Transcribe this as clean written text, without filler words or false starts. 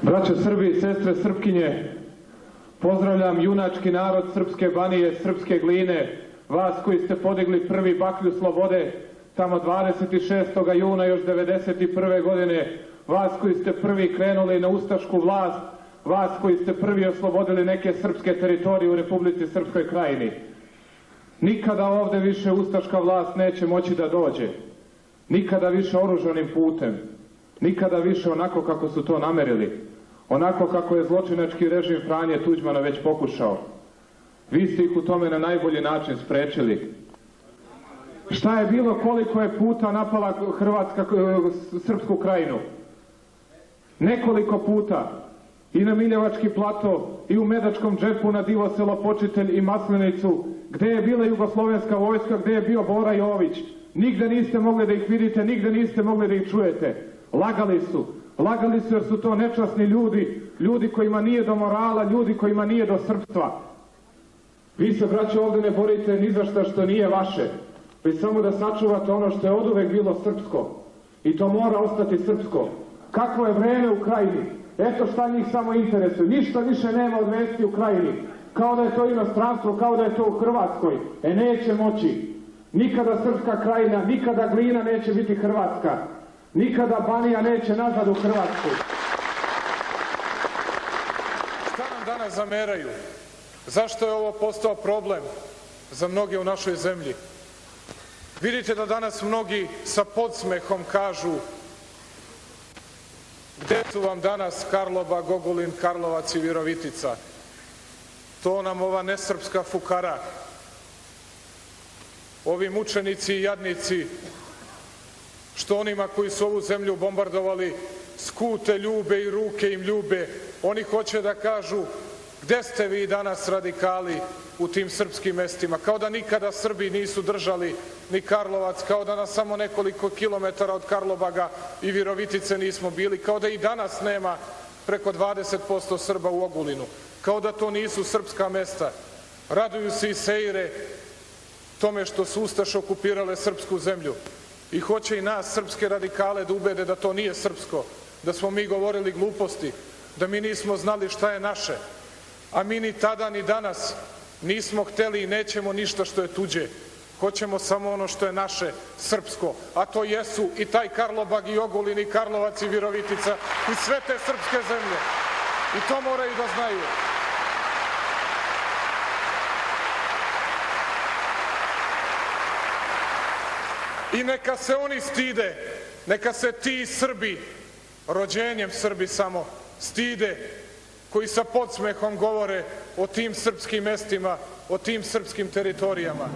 Braćo Srbi i sestre Srpkinje, pozdravljam junački narod Srpske Banije, Srpske Gline, vas koji ste podigli prvi baklju slobode tamo 26. juna još 1991. godine, vas koji ste prvi krenuli na ustašku vlast, vas koji ste prvi oslobodili neke srpske teritorije u Republici Srpskoj Krajini. Nikada ovde više ustaška vlast neće moći da dođe. Nikada više oružanim putem. Nikada više onako kako su to namerili. Onako kako je zločinački režim Franje Tuđmana već pokušao. Vi ste ih u tome na najbolji način sprečili. Šta je bilo, koliko je puta napala Hrvatska Srpsku Krajinu? Nekoliko puta. I na Miljevački plato, i u Medačkom džepu na Divoselo, Počitelj i Maslenicu, gde je bila jugoslovenska vojska, gde je bio Bora Jović. Nigde niste mogli da ih vidite, nigde niste mogli da ih čujete. Lagali su. Lagali su jer su to nečasni ljudi, ljudi kojima nije do morala, ljudi kojima nije do srpstva. Vi se, braćo, ovde ne borite ni za šta što nije vaše, već samo da sačuvate ono što je oduvek bilo srpsko. I to mora ostati srpsko. Kakvo je vreme u Krajini? Eto šta njih samo interesuje. Ništa više nema od vesti u Krajini. Kao da je to inostranstvo, kao da je to u Hrvatskoj. Neće moći. Nikada Srpska Krajina, nikada Glina neće biti Hrvatska. Nikada Banija neće nazad u Hrvatsku. Šta nam danas zameraju? Zašto je ovo postao problem za mnoge u našoj zemlji? Vidite da danas mnogi sa podsmehom kažu: gde su vam danas Karlobag, Ogulin, Karlovac i Virovitica? To nam ova nesrpska fukara, ovi mučenici i jadnici, što onima koji su ovu zemlju bombardovali skute ljube i ruke im ljube. Oni hoće da kažu: gde ste vi danas radikali u tim srpskim mestima? Kao da nikada Srbi nisu držali ni Karlovac, kao da na samo nekoliko kilometara od Karlobaga i Virovitice nismo bili, kao da i danas nema preko 20% Srba u Ogulinu, kao da to nisu srpska mesta. Raduju se i Seire tome što su ustaše okupirale srpsku zemlju. I hoće i nas, srpske radikale, da ubede da to nije srpsko, da smo mi govorili gluposti, da mi nismo znali šta je naše. A mi ni tada ni danas nismo hteli i nećemo ništa što je tuđe. Hoćemo samo ono što je naše, srpsko. A to jesu i taj Karlobag i Ogulin i Karlovac i Virovitica i sve te srpske zemlje. I to moraju da znaju. I neka se oni stide, neka se ti Srbi, rođenjem Srbi samo, stide, koji sa podsmehom govore o tim srpskim mestima, o tim srpskim teritorijama.